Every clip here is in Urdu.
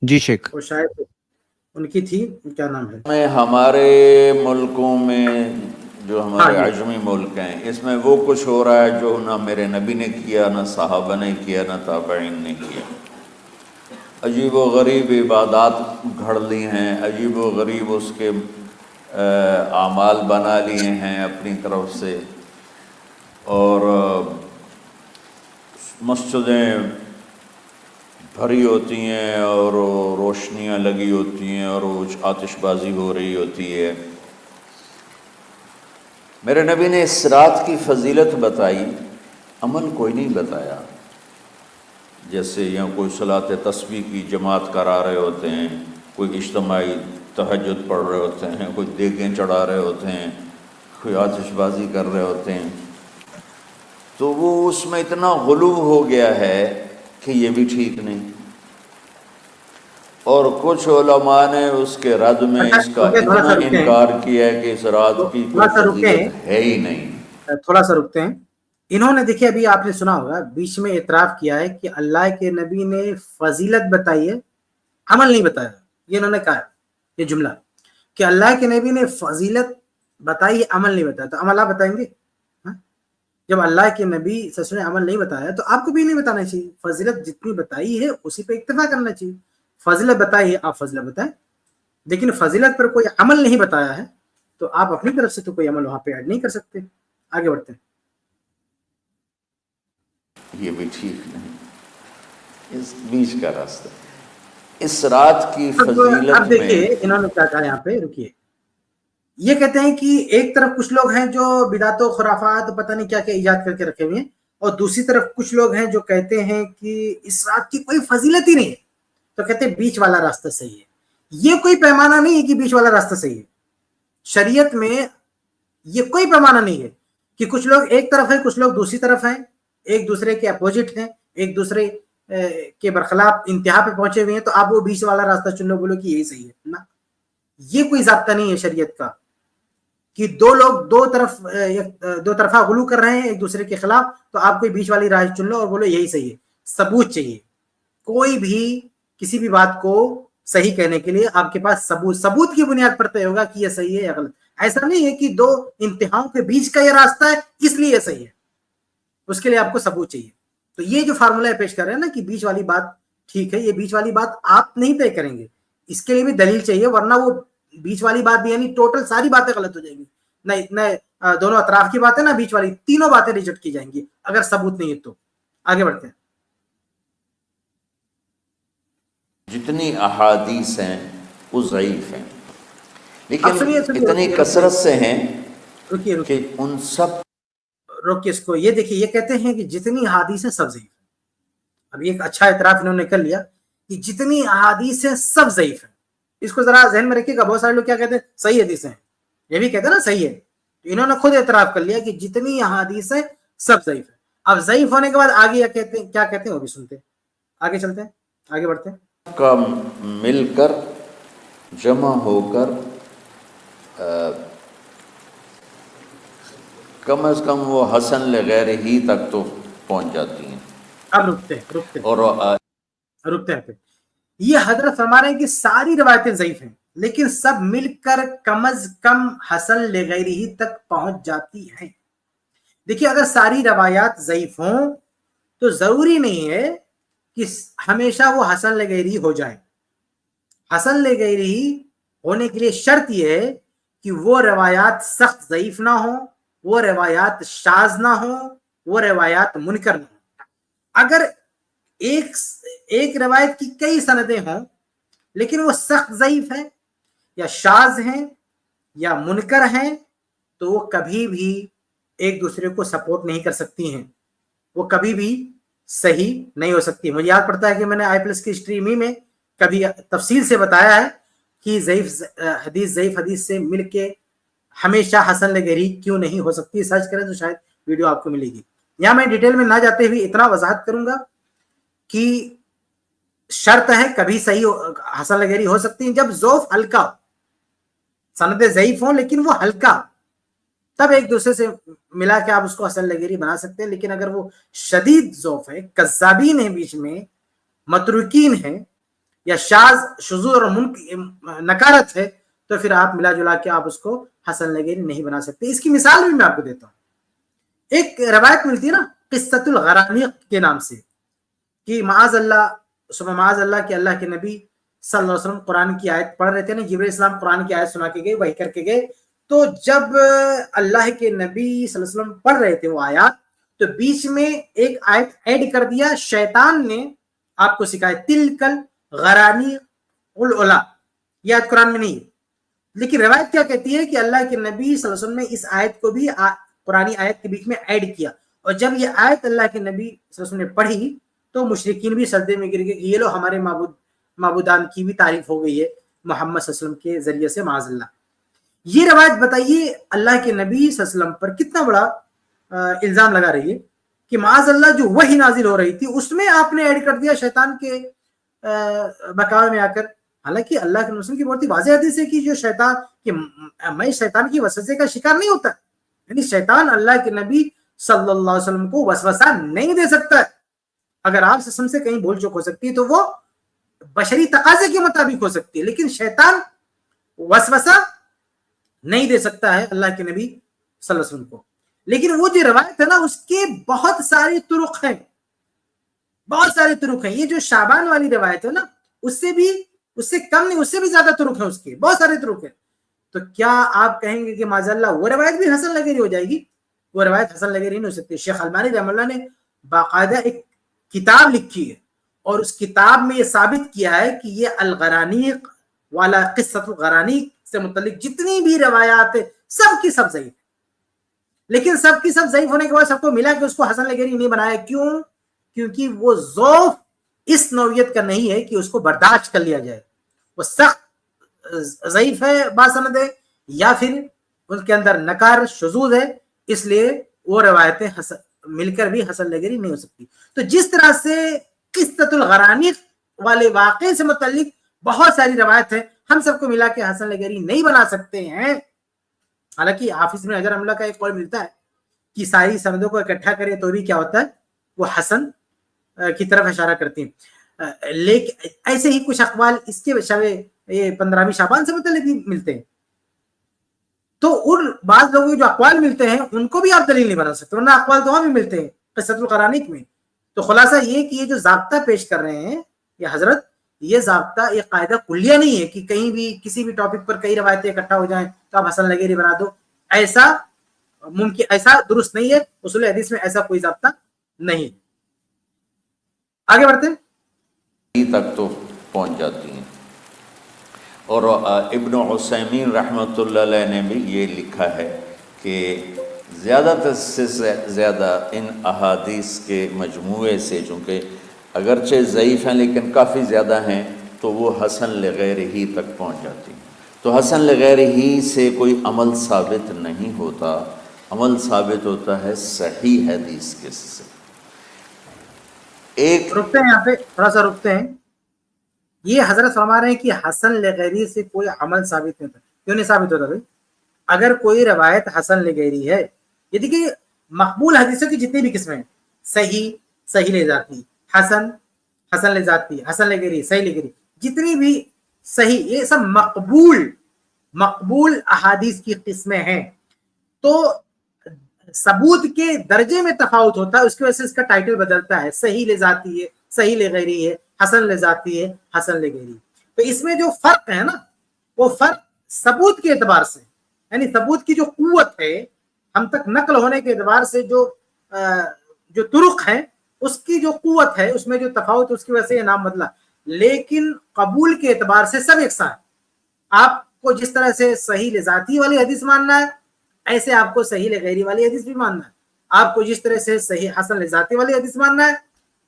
جی شیخ. وہ شاید ان کی تھی، کیا نام ہے؟ میں ہمارے ملکوں میں جو ہمارے ہاں عجمی ملک ہیں، اس میں وہ کچھ ہو رہا ہے جو نہ میرے نبی نے کیا، نہ صحابہ نے کیا، نہ تابعین نے کیا۔ عجیب و غریب عبادات گھڑ لی ہیں، عجیب و غریب اس کے اعمال بنا لیے ہیں اپنی طرف سے، اور مسجدیں بھری ہوتی ہیں اور روشنیاں لگی ہوتی ہیں اور آتش بازی ہو رہی ہوتی ہے۔ میرے نبی نے اس رات کی فضیلت بتائی، عمل کوئی نہیں بتایا۔ جیسے یہاں کوئی صلاۃ تسبیح کی جماعت کرا رہے ہوتے ہیں، کوئی اجتماعی تہجد پڑھ رہے ہوتے ہیں، کوئی دیگیں چڑھا رہے ہوتے ہیں، کوئی آتش بازی کر رہے ہوتے ہیں، تو وہ اس میں اتنا غلو ہو گیا ہے کہ یہ بھی ٹھیک نہیں۔ اور کچھ علماء نے اس کے رد میں اس کا اتنا انکار کیا ہے کہ اس رات کی کوئی فضیلت ہے ہی نہیں۔ تھوڑا سا رکتے ہیں۔ انہوں نے دیکھیں، ابھی آپ نے سنا ہوگا بیچ میں اعتراف کیا ہے کہ اللہ کے نبی نے فضیلت بتائی ہے، عمل نہیں بتایا۔ یہ انہوں نے کہا یہ جملہ کہ اللہ کے نبی نے فضیلت بتائی، عمل نہیں بتایا، تو عمل آپ بتائیں گے؟ جب اللہ کے نبی صلی اللہ علیہ وسلم نے عمل نہیں بتایا تو آپ کو بھی نہیں بتانا چاہیے۔ فضیلت جتنی بتائی ہے اسی پہ اکتفا کرنا چاہیے۔ فضیلت بتائی ہے، آپ فضیلت بتائیں، لیکن فضیلت پر کوئی عمل نہیں بتایا ہے تو آپ اپنی طرف سے تو کوئی عمل وہاں پہ ایڈ نہیں کر سکتے۔ آگے بڑھتے ہیں۔ یہ بھی ٹھیک نہیں، اس بیچ کا راستہ۔ اس رات کی فضیلت اب دیکھیے انہوں نے کیا کہا یہاں پہ، رکیے۔ یہ کہتے ہیں کہ ایک طرف کچھ لوگ ہیں جو بدعت و خرافات پتہ نہیں کیا کیا ایجاد کر کے رکھے ہوئے ہیں، اور دوسری طرف کچھ لوگ ہیں جو کہتے ہیں کہ اس رات کی کوئی فضیلت ہی نہیں ہے، تو کہتے ہیں بیچ والا راستہ صحیح ہے۔ یہ کوئی پیمانہ نہیں ہے کہ بیچ والا راستہ صحیح ہے۔ شریعت میں یہ کوئی پیمانہ نہیں ہے کہ کچھ لوگ ایک طرف ہیں، کچھ لوگ دوسری طرف ہیں، ایک دوسرے کے اپوزٹ ہیں، ایک دوسرے کے برخلاف انتہا پہ پہنچے ہوئے ہیں، تو آپ وہ بیچ والا راستہ چن لو، بولو کہ یہی صحیح ہے۔ نا، یہ کوئی ضابطہ نہیں ہے شریعت کا کہ دو لوگ دو طرفہ غلو کر رہے ہیں ایک دوسرے کے خلاف، تو آپ کوئی بیچ والی راہ چن لو اور بولو یہی صحیح ہے۔ ثبوت چاہیے۔ کوئی بھی کسی بھی بات کو صحیح کہنے کے لیے آپ کے پاس ثبوت کی بنیاد پر طے ہوگا کہ یہ صحیح ہے یا غلط۔ ایسا نہیں ہے کہ دو انتہاؤں کے بیچ کا یہ راستہ ہے اس لیے یہ صحیح ہے، اس کے لیے آپ کو ثبوت چاہیے۔ تو یہ جو فارمولہ پیش کر رہے ہیں نا کہ بیچ والی بات ٹھیک ہے، یہ بیچ والی بات آپ نہیں طے کریں گے، اس کے لیے بھی دلیل چاہیے، ورنہ وہ بیچ والی بات بھی یعنی ٹوٹل ساری باتیں غلط ہو جائیں گی۔ نہ دونوں اطراف کی باتیں، نہ بیچ والی، تینوں باتیں ریجیکٹ کی جائیں گی اگر ثبوت نہیں ہے تو۔ آگے بڑھتے ہیں۔ جتنی احادیث ہیں وہ ضعیف ہیں، لیکن اتنی کثرت سے ہیں کہ ان سب روکیے اس کو۔ یہ دیکھیے، یہ کہتے ہیں کہ جتنی احادیث ہیں سب ضعیف ہیں۔ اب یہ ایک اچھا اعتراف انہوں نے کر لیا کہ جتنی احادیث ہیں سب ضعیف ہیں۔ اس کو ذرا ذہن میں رکھیے گا، بہت سارے لوگ کیا کہتے ہیں، صحیح حدیثیں ہیں، یہ بھی کہتے ہیں نا صحیح ہے، تو انہوں نے خود اعتراف کر لیا کہ جتنی احادیث ہیں سب ضعیف ہیں۔ اب ضعیف ہونے کے بعد آگے کیا کہتے ہیں وہ بھی سنتے ہیں۔ آگے چلتے ہیں، آگے بڑھتے ہیں۔ کا مل کر جمع ہو کر کم از کم وہ حسن لغیر ہی تک تو پہنچ جاتی ہیں۔ اب رکتے ہیں۔ یہ حضرت فرما رہے ہیں کہ ساری روایتیں ضعیف ہیں لیکن سب مل کر کم از کم حسن لغیر ہی تک پہنچ جاتی ہیں۔ دیکھیے، اگر ساری روایات ضعیف ہوں تو ضروری نہیں ہے کہ ہمیشہ وہ حسن لغیری ہو جائیں۔ حسن لغیری ہونے کے لیے شرط یہ ہے کہ وہ روایات سخت ضعیف نہ ہوں، وہ روایات شاذ نہ ہوں، وہ روایات منکر نہ ہوں۔ اگر ایک روایت کی کئی سندیں ہوں لیکن وہ سخت ضعیف ہیں یا شاذ ہیں یا منکر ہیں تو وہ کبھی بھی ایک دوسرے کو سپورٹ نہیں کر سکتی ہیں، وہ کبھی بھی صحیح نہیں ہو سکتی۔ مجھے یاد پڑتا ہے کہ میں نے i+ کی اسٹریم میں کبھی تفصیل سے بتایا ہے کہ ضعیف حدیث سے مل کے ہمیشہ حسن لغیری کیوں نہیں ہو سکتی۔ سرچ کریں تو شاید ویڈیو آپ کو ملے گی۔ یہاں میں ڈیٹیل میں نہ جاتے ہوئے اتنا وضاحت کروں گا کہ شرط ہے کبھی صحیح حسن لغیری ہو سکتی ہیں جب ضعف ہلکا ہو، سندیں ضعیف ہوں لیکن وہ ہلکا، تب ایک دوسرے سے ملا کے آپ اس کو حسن لغیری بنا سکتے ہیں۔ لیکن اگر وہ شدید ضعف ہے، کذابین ہیں، بیچ میں متروکین ہیں، یا شاذ شذوذ اور نکارت ہے تو پھر آپ ملا جلا کے آپ اس کو حسن لغیری نہیں بنا سکتے. اس کی مثال بھی میں آپ کو دیتا ہوں. ایک روایت ملتی ہے نا قصۃ الغرانیق کے نام سے کہ معاذ اللہ کہ اللہ کے نبی صلی اللہ علیہ وسلم قرآن کی آیت پڑھ رہے تھے نا, جبرائیل السلام قرآن کی آیت سنا کے گئے, وحی کر کے گئے, تو جب اللہ کے نبی صلی اللہ علیہ وسلم پڑھ رہے تھے وہ آیات, تو بیچ میں ایک آیت ایڈ کر دیا شیطان نے, آپ کو سکھایا تلکل غرانیق العلا. یہ آیت قرآن میں نہیں ہے, لیکن روایت کیا کہتی ہے کہ اللہ کے نبی صلی اللہ علیہ وسلم نے اس آیت کو بھی قرآنی آیت کے بیچ میں ایڈ کیا, اور جب یہ آیت اللہ کے نبی صلی اللہ علیہ وسلم نے پڑھی تو مشرکین بھی سجدے میں گر گئے کہ یہ لو ہمارے معبودان کی بھی تعریف ہو گئی ہے محمد صلی اللہ علیہ وسلم کے ذریعے سے, معاذ اللہ. یہ روایت بتائیے اللہ کے نبی صلی اللہ علیہ وسلم پر کتنا بڑا الزام لگا رہی ہے کہ معاذ اللہ جو وحی نازل ہو رہی تھی اس میں آپ نے ایڈ کر دیا شیطان کے بقاوے میں آ کر. حالانکہ اللہ کے رسول کی بہت ہی واضح حدیث ہے کہ جو شیطان کہ میں شیطان کی وسوسے کا شکار نہیں ہوتا, یعنی شیطان اللہ کے نبی صلی اللہ علیہ وسلم کو وسوسہ نہیں دے سکتا ہے. اگر آپ سے کہیں بھول چوک ہو سکتی ہے تو وہ بشری تقاضے کے مطابق ہو سکتی ہے, لیکن شیطان وسوسہ نہیں دے سکتا ہے اللہ کے نبی صلی اللہ علیہ وسلم کو. لیکن وہ جو روایت ہے نا اس کے بہت سارے طرق ہیں, بہت سارے طرق ہیں. یہ جو شعبان والی روایت ہے نا اس سے کم نہیں, اس سے بھی زیادہ طرق ہیں, اس کے بہت سارے طرق ہیں. تو کیا آپ کہیں گے کہ معاذ اللہ وہ روایت بھی حسن لغیری ہو جائے گی؟ وہ روایت حسن لغیری نہیں ہو سکتی. شیخ البانی رحمہ اللہ نے باقاعدہ ایک کتاب لکھی ہے اور اس کتاب میں یہ ثابت کیا ہے کہ یہ الغرانیق والا قصۃ الغرانیق سے متعلق جتنی بھی روایات ہیں سب کی سب ضعیف, لیکن سب کی سب ضعیف ہونے کے بعد سب کو ملا کہ اس کو حسن لغیری نہیں بنایا. کیوں؟ کیونکہ وہ ذوق اس نوعیت کا نہیں ہے کہ اس کو برداشت کر لیا جائے. وہ سخت ضعیف ہے باسند ہے, یا پھر ان کے اندر نکار شذوذ ہے, اس لیے وہ روایتیں مل کر بھی حسن لغیری نہیں ہو سکتی. تو جس طرح سے قصۃ الغرانیق والے واقعے سے متعلق بہت ساری روایت ہیں, ہم سب کو ملا کے حسن لغیری نہیں بنا سکتے ہیں. حالانکہ حافظ بن حجر رحمہ اللہ کا ایک قول ملتا ہے کہ ساری سندوں کو اکٹھا کرے تو بھی کیا ہوتا ہے, وہ حسن کی طرف اشارہ کرتی ہیں. لیکن ایسے ہی کچھ اقوال اس کے یہ 15ویں شعبان سے متعلق بھی ملتے ہیں. تو ان بعض لوگوں جو اقوال ملتے ہیں ان کو بھی آپ دلیل نہیں بنا سکتے, ورنہ اقوال تو بھی ملتے ہیں قصۃ الغرانیق میں. تو خلاصہ یہ کہ یہ جو ضابطہ پیش کر رہے ہیں یہ حضرت, یہ ضابطہ یہ قاعدہ کلیہ نہیں ہے کہ کہیں بھی کسی بھی ٹاپک پر کئی روایتیں اکٹھا ہو جائیں تو آپ حسن لغیری بنا دو. ایسا ممکن, ایسا درست نہیں ہے. اصول حدیث میں ایسا کوئی ضابطہ نہیں. آگے بڑھتے ہیں, تک تو پہنچ جاتی ہیں. اور ابن عثیمین رحمۃ اللہ علیہ نے بھی یہ لکھا ہے کہ زیادہ سے زیادہ ان احادیث کے مجموعے سے, چونکہ اگرچہ ضعیف ہیں لیکن کافی زیادہ ہیں, تو وہ حسن لغیر ہی تک پہنچ جاتی ہیں. تو حسن لغیر ہی سے کوئی عمل ثابت نہیں ہوتا, عمل ثابت ہوتا ہے صحیح حدیث کے سے. ایک رکتے ہیں یہاں پہ, تھوڑا سا رکتے ہیں. یہ حضرت فرما رہے ہیں کہ حسن لغیری سے کوئی عمل ثابت نہیں ہوتا. کیوں نہیں ثابت ہوتا بھائی؟ اگر کوئی روایت حسن لغیری ہے, یہ دیکھیے مقبول حدیثوں کی جتنی بھی قسمیں ہیں, صحیح, صحیح لذاتی, حسن, حسن لذاتی, حسن لغیری, صحیح لغیری, جتنی بھی صحیح, یہ سب مقبول احادیث کی قسمیں ہیں. تو ثبوت کے درجے میں تفاوت ہوتا ہے, اس کی وجہ سے اس کا ٹائٹل بدلتا ہے. صحیح لذاتی ہے, صحیح لغیری ہے, حسن لذاتی ہے, حسن لغیری. تو اس میں جو فرق ہے نا, وہ فرق ثبوت کے اعتبار سے, یعنی ثبوت کی جو قوت ہے, ہم تک نقل ہونے کے اعتبار سے جو طرق ہیں اس کی جو قوت ہے, اس میں جو تفاوت, اس کی وجہ سے یہ نام بدلا. لیکن قبول کے اعتبار سے سب یکساں ہے. آپ کو جس طرح سے صحیح لذاتی والی حدیث ماننا ہے, ایسے آپ کو صحیح لغیری والی حدیث بھی ماننا ہے. آپ کو جس طرح سے صحیح حسن لذاتی والی حدیث ماننا ہے,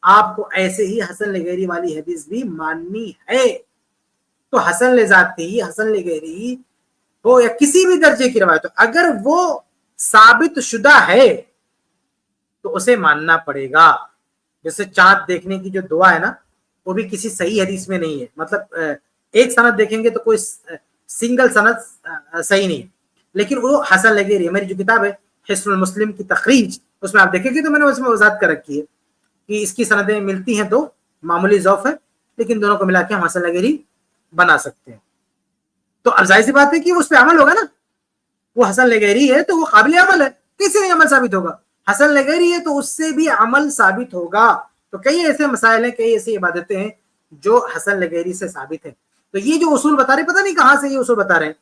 آپ کو ایسے ہی حسن لغیری والی حدیث بھی ماننی ہے. تو حسن لذاتی, حسن لغیری ہو یا کسی بھی درجے کی روایت ہو, اگر وہ ثابت شدہ ہے تو اسے ماننا پڑے گا. جیسے چاند دیکھنے کی جو دعا ہے نا, وہ بھی کسی صحیح حدیث میں نہیں ہے. مطلب ایک سند دیکھیں گے تو کوئی سنگل سند صحیح نہیں, لیکن وہ حسن لغیری ہے. میری جو کتاب ہے حسن المسلم کی تخریج, اس میں آپ دیکھیں گے تو میں نے اس میں وضاحت کر رکھی ہے کہ اس کی سندیں ملتی ہیں تو معمولی ضعف ہے, لیکن دونوں کو ملا کے ہم حسن لغیری بنا سکتے ہیں. تو اب ظاہر سی بات ہے کہ اس پہ عمل ہوگا نا. وہ حسن لغیری ہے تو وہ قابل عمل ہے, کسی نہیں عمل ثابت ہوگا. حسن لغیری ہے تو اس سے بھی عمل ثابت ہوگا. تو کئی ایسے مسائل ہیں, کئی ایسی عبادتیں ہیں جو حسن لغیری سے ثابت ہیں. تو یہ جو اصول بتا رہے, پتہ نہیں کہاں سے یہ اصول بتا رہے ہیں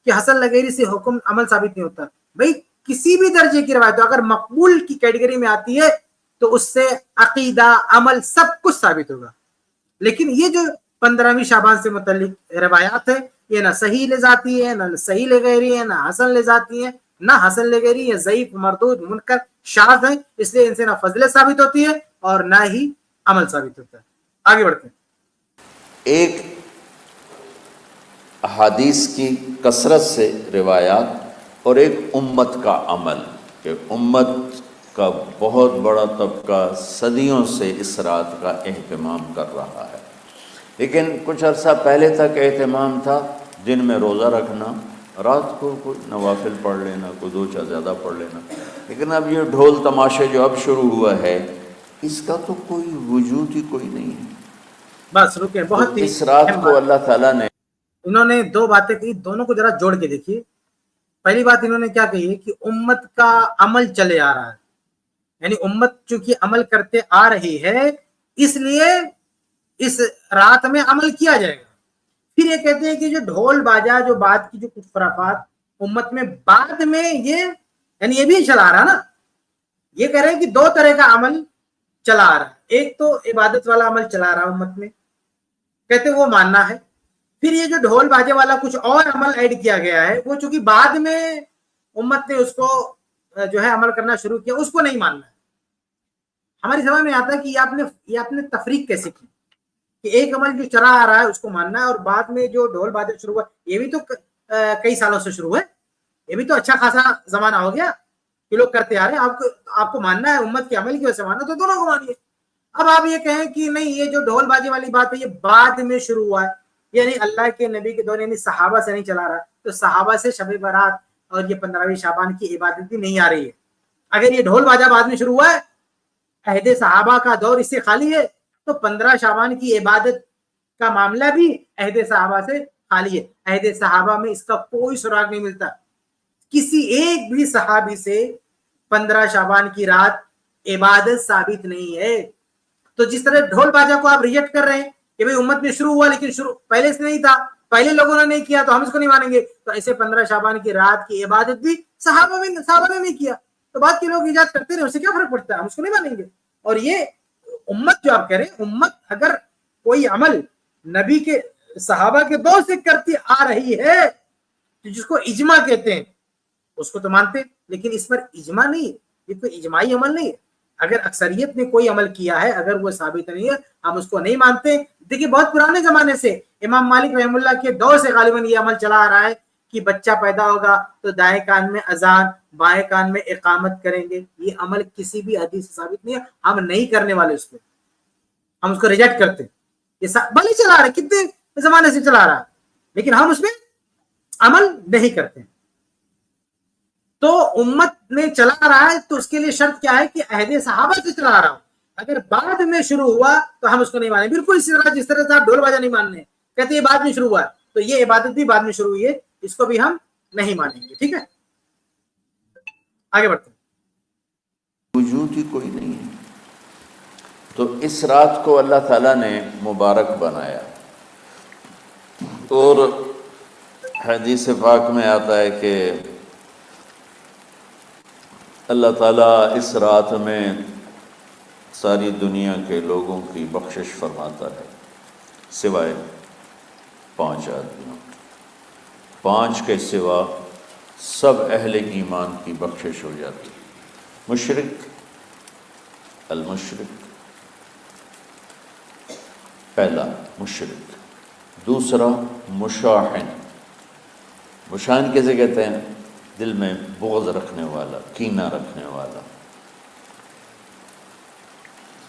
کہ حسن لغیری سے حکم عمل ثابت نہیں ہوتا. بھائی کسی بھی درجے کی روایت اگر مقبول کی کیٹیگری میں آتی ہے تو اس سے عقیدہ, عمل سب کچھ ثابت ہوگا. لیکن یہ جو 15ویں شعبان سے متعلق روایات ہے, یہ نہ صحیح لے ذاتی ہے, نہ صحیح لغیری ہے, نہ حسن لے ذاتی ہے, نہ حسن لغیری, یہ ضعیف, مردود, منکر, شاذ ہیں. اس لیے ان سے نہ فضیلت ثابت ہوتی ہے اور نہ ہی عمل ثابت ہوتا ہے. آگے بڑھتے ہیں. ایک احادیث کی کثرت سے روایات اور ایک امت کا عمل, کہ امت کا بہت بڑا طبقہ صدیوں سے اس رات کا اہتمام کر رہا ہے. لیکن کچھ عرصہ پہلے تک اہتمام تھا دن میں روزہ رکھنا, رات کو کوئی نوافل پڑھ لینا, کوئی 2 چا زیادہ پڑھ لینا. لیکن اب یہ ڈھول تماشے جو اب شروع ہوا ہے, اس کا تو کوئی وجود ہی کوئی نہیں ہے. بس رکے, تو بہت ہی اس رات کو اللہ تعالیٰ نے, انہوں نے 2 باتیں کہی, دونوں کو ذرا جوڑ کے دیکھیے. پہلی بات انہوں نے کیا کہی ہے کہ امت کا عمل چلے آ رہا ہے, یعنی امت چونکہ عمل کرتے آ رہی ہے اس لیے اس رات میں عمل کیا جائے گا. پھر یہ کہتے ہیں کہ جو ڈھول باجا, جو بعد کی جو کچھ خرافات امت میں بعد میں یہ, یعنی یہ بھی چلا رہا نا. یہ کہہ رہے ہیں کہ 2 طرح کا عمل چلا آ رہا ہے. ایک تو عبادت والا عمل چلا رہا امت میں, کہتے وہ ماننا ہے. پھر یہ جو ڈھول باجے والا کچھ اور عمل ایڈ کیا گیا ہے, وہ چونکہ بعد میں امت نے اس کو جو ہے عمل کرنا شروع کیا, اس کو نہیں ماننا ہے. ہماری سمجھ میں آتا ہے کہ یہ آپ نے تفریق کیسے کی کہ ایک عمل جو چلا آ رہا ہے اس کو ماننا ہے, اور بعد میں جو ڈھول باجے شروع ہوا یہ بھی تو کئی سالوں سے شروع ہے, یہ بھی تو اچھا خاصا زمانہ ہو گیا کہ لوگ کرتے آ رہے ہیں. آپ کو ماننا ہے امت کے عمل کی وجہ سے ماننا, تو دونوں کو مانیے. اب آپ یہ کہیں کہ نہیں, یہ جو ڈھول باجے والی بات ہے یہ بعد میں شروع ہوا ہے, یعنی اللہ کے نبی کے دور یعنی صحابہ سے نہیں چلا رہا, تو صحابہ سے شب برات اور یہ 15ویں شعبان کی عبادت بھی نہیں آ رہی ہے. اگر یہ ڈھول باجا بعد میں شروع ہوا ہے, عہد صحابہ کا دور اس سے خالی ہے, تو 15 شعبان کی عبادت کا معاملہ بھی عہد صحابہ سے خالی ہے. عہد صحابہ میں اس کا کوئی سراغ نہیں ملتا. کسی ایک بھی صحابی سے 15 شعبان کی رات عبادت ثابت نہیں ہے. تو جس طرح ڈھول باجا کو آپ ریجیکٹ کر رہے ہیں کہ بھئی امت میں شروع ہوا لیکن شروع پہلے سے نہیں تھا, پہلے لوگوں نے نہیں کیا تو ہم اس کو نہیں مانیں گے, تو ایسے 15 شعبان کی رات کی عبادت بھی صحابہ نے نہیں کیا, تو بعد کے لوگ ایجاد کرتے رہے, اس سے کیا فرق پڑتا ہے, ہم اس کو نہیں مانیں گے. اور یہ امت جو آپ کہہ رہے ہیں, امت اگر کوئی عمل نبی کے صحابہ کے دور سے کرتی آ رہی ہے جس کو اجماع کہتے ہیں اس کو تو مانتے, لیکن اس پر اجماع نہیں, یہ کوئی اجماعی عمل نہیں ہے. اگر اکثریت نے کوئی عمل کیا ہے, اگر وہ ثابت نہیں ہے, ہم اس کو نہیں مانتے. دیکھیے بہت پرانے زمانے سے امام مالک رحم اللہ کے دور سے غالباً یہ عمل چلا آ رہا ہے کہ بچہ پیدا ہوگا تو دائیں کان میں اذان, بائیں کان میں اقامت کریں گے. یہ عمل کسی بھی حدیث سے ثابت نہیں ہے, ہم نہیں کرنے والے اس پہ, ہم اس کو ریجیکٹ کرتے. یہ بھلے چلا رہا ہے, کتنے زمانے سے چلا رہا ہے, لیکن ہم اس میں عمل نہیں کرتے. تو امت میں چلا رہا ہے تو اس کے لیے شرط کیا ہے کہ عہد صحابہ سے چلا رہا ہو. اگر بعد میں شروع ہوا تو ہم اس کو نہیں مانیں. بالکل اسی طرح جس طرح سے آپ ڈھول باجا نہیں ماننے, کہتے ہیں بعد میں شروع ہوا, تو یہ عبادت بھی بعد میں شروع ہوئی ہے, اس کو بھی ہم نہیں مانیں گے. ٹھیک ہے, آگے بڑھتے ہیں. وجود ہی کوئی نہیں ہے. تو اس رات کو اللہ تعالیٰ نے مبارک بنایا, اور حدیث پاک میں آتا ہے کہ اللہ تعالیٰ اس رات میں ساری دنیا کے لوگوں کی بخشش فرماتا ہے سوائے 5 آدمیوں. 5 کے سوا سب اہل ایمان کی بخشش ہو جاتی. مشرک, المشرک, پہلا مشرک. دوسرا مشاحن. مشاحن کیسے کہتے ہیں؟ دل میں بغض رکھنے والا, کینہ رکھنے والا.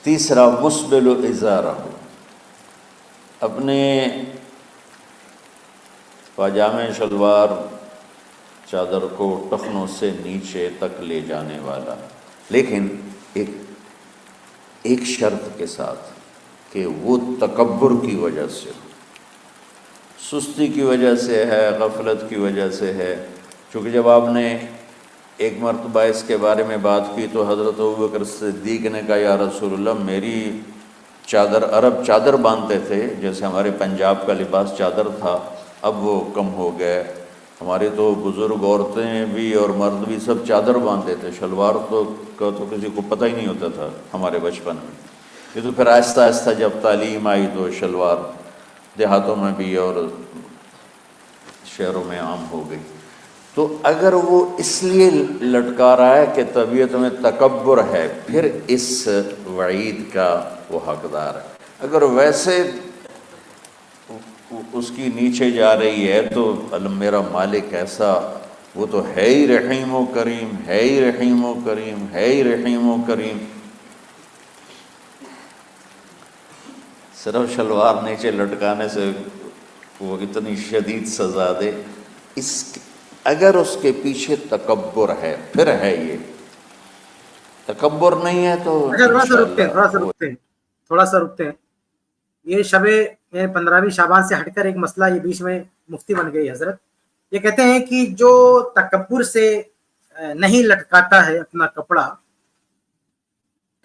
تیسرا مسبل و ازارہ, اپنے پاجامے شلوار چادر کو ٹخنوں سے نیچے تک لے جانے والا, لیکن ایک شرط کے ساتھ کہ وہ تکبر کی وجہ سے، سستی کی وجہ سے ہے، غفلت کی وجہ سے ہے۔ چونکہ جب آپ نے ایک مرتبہ اس کے بارے میں بات کی تو حضرت ابوبکر صدیق نے کہا یا رسول اللہ، میری چادر، عرب چادر باندھتے تھے جیسے ہمارے پنجاب کا لباس چادر تھا، اب وہ کم ہو گئے۔ ہماری تو بزرگ عورتیں بھی اور مرد بھی سب چادر باندھتے تھے، شلوار کا تو کسی کو پتہ ہی نہیں ہوتا تھا ہمارے بچپن میں۔ یہ تو پھر آہستہ آہستہ جب تعلیم آئی تو شلوار دیہاتوں میں بھی اور شہروں میں عام ہو گئی۔ تو اگر وہ اس لیے لٹکا رہا ہے کہ طبیعت میں تکبر ہے، پھر اس وعید کا وہ حقدار ہے۔ اگر ویسے اس کی نیچے جا رہی ہے تو میرا مالک ایسا، وہ تو ہے ہی رحیم و کریم، ہے ہی رحیم و کریم، ہے ہی رحیم و کریم، صرف شلوار نیچے لٹکانے سے وہ اتنی شدید سزا دے۔ اگر اس کے پیچھے تکبر ہے، پھر ہے یہ، تکبر نہیں ہے تو اچھا تھوڑا سا انشاءاللہ تھوڑا سا رکتے ہیں۔ یہ شب 15ویں شعبان سے ہٹ کر ایک مسئلہ یہ بیچ میں مفتی بن گئی حضرت، یہ کہتے ہیں کہ جو تکبر سے نہیں لٹکاتا ہے اپنا کپڑا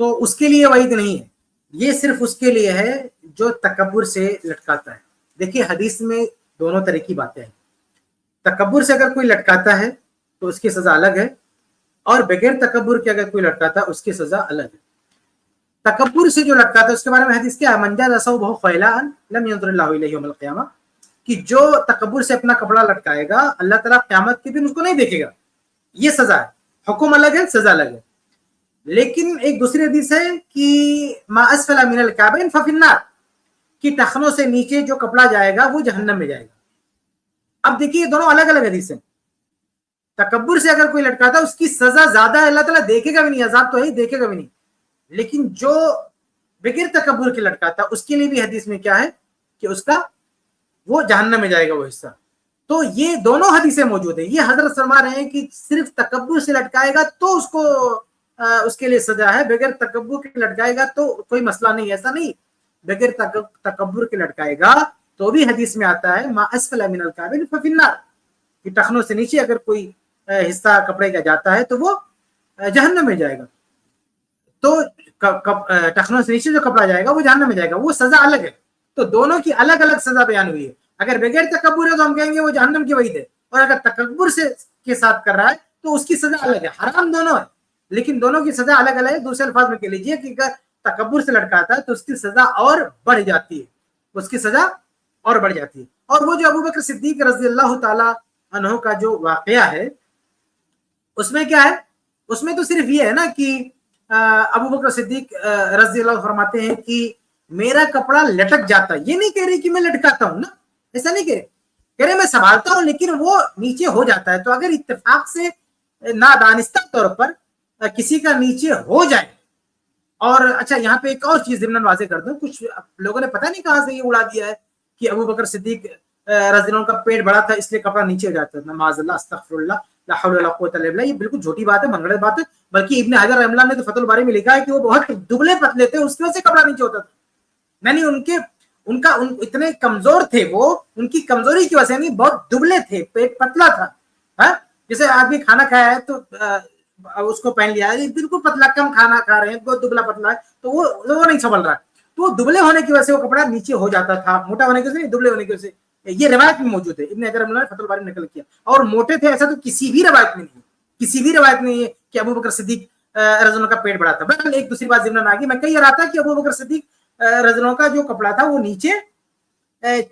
تو اس کے لیے وعید نہیں ہے، یہ صرف اس کے لیے ہے جو تکبر سے لٹکاتا ہے۔ دیکھیے حدیث میں دونوں طرح کی باتیں ہیں، تکبر سے اگر کوئی لٹکاتا ہے تو اس کی سزا الگ ہے، اور بغیر تکبر کے اگر کوئی لٹکاتا ہے اس کی سزا الگ ہے۔ تکبر سے جو لٹکاتا ہے اس کے بارے میں حدیث کیا ہے؟ من جاء ثوبہ خیلاء لم ينظر اللہ الیہ یوم القیامہ، کہ جو تکبر سے اپنا کپڑا لٹکائے گا اللہ تعالیٰ قیامت کے دن اس کو نہیں دیکھے گا، یہ سزا ہے، حکم الگ ہے، سزا الگ ہے۔ لیکن ایک دوسری حدیث ہے کہ ما اسفل من الکعبین ففی النار، کہ ٹخنوں سے نیچے جو کپڑا جائے گا وہ جہنم میں جائے گا۔ اب دیکھیے یہ دونوں الگ الگ حدیث ہیں۔ تکبر سے اگر کوئی لٹکاتا ہے اس کی سزا زیادہ ہے، اللہ تعالیٰ دیکھے گا بھی نہیں، عذاب تو ہے ہی، دیکھے گا بھی نہیں۔ لیکن جو بغیر تکبر کے لٹکاتا ہے اس کے لیے بھی حدیث میں کیا ہے کہ اس کا وہ جہنم میں جائے گا وہ حصہ۔ تو یہ دونوں حدیثیں موجود ہیں۔ یہ حضرت فرما رہے ہیں کہ صرف تکبر سے لٹکائے گا تو اس کو اس کے لیے سزا ہے، بغیر تکبر کے لٹکائے گا تو کوئی مسئلہ نہیں، ایسا نہیں۔ بغیر تکبر کے لٹکائے گا تو بھی حدیث میں آتا ہے ما اسفل من الکعبین ففی النار، کہ ٹخنوں سے نیچے اگر کوئی حصہ کپڑے کا جاتا ہے تو وہ جہنم میں جائے گا۔ تو ٹخنوں سے نیچے جو کپڑا جائے گا وہ جہنم میں جائے گا، وہ سزا الگ ہے۔ تو دونوں کی الگ الگ سزا بیان ہوئی ہے۔ اگر بغیر تکبر ہے تو ہم کہیں گے وہ جہنم کی وعید ہے، اور اگر تکبر سے کے ساتھ کر رہا ہے تو اس کی سزا الگ ہے۔ حرام دونوں ہے لیکن دونوں کی سزا الگ الگ ہے۔ دوسرے الفاظ میں کہہ لیجیے کہ اگر تکبر سے لٹکاتا ہے تو اس کی سزا اور بڑھ جاتی ہے، اس کی سزا اور بڑھ جاتی ہے۔ اور وہ جو ابوبکر صدیق رضی اللہ تعالی عنہ کا جو واقعہ ہے اس میں کیا ہے؟ اس میں تو صرف یہ ہے نا کہ ابوبکر صدیق رضی اللہ فرماتے ہیں کہ میرا کپڑا لٹک جاتا ہے، یہ نہیں کہہ رہے کہ میں لٹکاتا ہوں نا، ایسا نہیں کہہ رہے میں سنبھالتا ہوں لیکن وہ نیچے ہو جاتا ہے۔ تو اگر اتفاق سے نادانستہ طور پر کسی کا نیچے ہو جائے، اور اچھا یہاں پہ ایک اور چیز ضمن واضح کر دوں، کچھ لوگوں نے پتہ نہیں کہاں سے یہ اڑا دیا ہے کہ ابوبکر صدیق رضی اللہ عنہ کا پیٹ بڑا تھا اس لیے کپڑا نیچے ہو جاتا تھا، معاذ اللہ، استغفر اللہ، لا حول ولا قوت الا باللہ۔ یہ بالکل جھوٹی بات ہے، منگڑ بات ہے۔ بلکہ ابن حجر رحمہ اللہ نے تو فتح الباری میں لکھا ہے کہ وہ بہت دبلے پتلے تھے، اس کی وجہ سے کپڑا نیچے ہوتا تھا، یعنی اتنے کمزور تھے، وہ ان کی کمزوری کی وجہ سے نہیں، بہت دبلے تھے، پیٹ پتلا تھا۔ جیسے آدمی کھانا کھایا ہے تو اس کو پہن لیا ہے، بالکل پتلا، کم کھانا کھا رہے ہیں، بہت دبلا پتلا ہے تو وہ نہیں سنبھل رہا ہے، تو وہ دبلے ہونے کی وجہ سے وہ کپڑا نیچے ہو جاتا تھا، موٹا ہونے کی وجہ سے نہیں، دبلے ہونے کی وجہ سے۔ یہ روایت میں موجود ہے، ابن حجر رحمہ اللہ نے فتح الباری میں نقل کیا۔ اور موٹے تھے ایسا تو کسی بھی روایت میں نہیں ہے، کسی بھی روایت میں نہیں ہے کہ ابوبکر صدیق رضی اللہ عنہ کا پیٹ بڑا تھا۔ بہرحال ایک دوسری بات ضمن آ گئی، میں کہہ رہا تھا کہ ابوبکر صدیق رضی اللہ عنہ کا جو کپڑا تھا وہ نیچے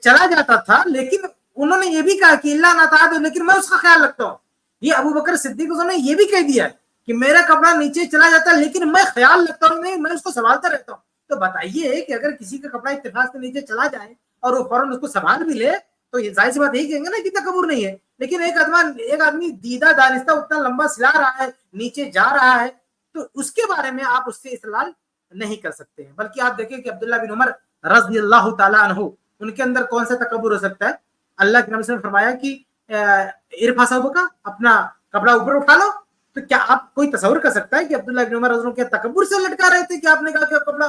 چلا جاتا تھا، لیکن انہوں نے یہ بھی کہا کہ اللہ نہ تعالی، لیکن میں اس کا خیال رکھتا ہوں۔ یہ ابوبکر صدیق نے یہ بھی کہہ دیا کہ میرا کپڑا نیچے چلا جاتا ہے لیکن میں خیال رکھتا ہوں، میں اس کو سنبھالتا رہتا ہوں۔ تو بتائیے کہ اگر کسی کا کپڑا اتفاق سے نیچے چلا جائے اور وہ فوراً اس کو سنبھال بھی لے تو یہ ظاہر سی بات یہی کہیں گے نا کہ تکبر نہیں ہے۔ لیکن ایک آدمی دیدہ دانستہ اتنا لمبا سلا رہا ہے، نیچے جا رہا ہے، تو اس کے بارے میں آپ اس سے استدلال نہیں کر سکتے ہیں۔ بلکہ آپ دیکھیں کہ عبداللہ بن عمر رضی اللہ تعالیٰ عنہ، ان کے اندر کون سا تکبر ہو سکتا ہے؟ اللہ کے نبی نے فرمایا کہ ارفع ثوبک، اپنا کپڑا اوپر اٹھا لو۔ تو کیا آپ کوئی تصور کر سکتا ہے کہ عبداللہ بن عمر رضی اللہ عنہ کے تکبر سے لٹکا رہے تھے کہ آپ نے کہا کہ کپڑا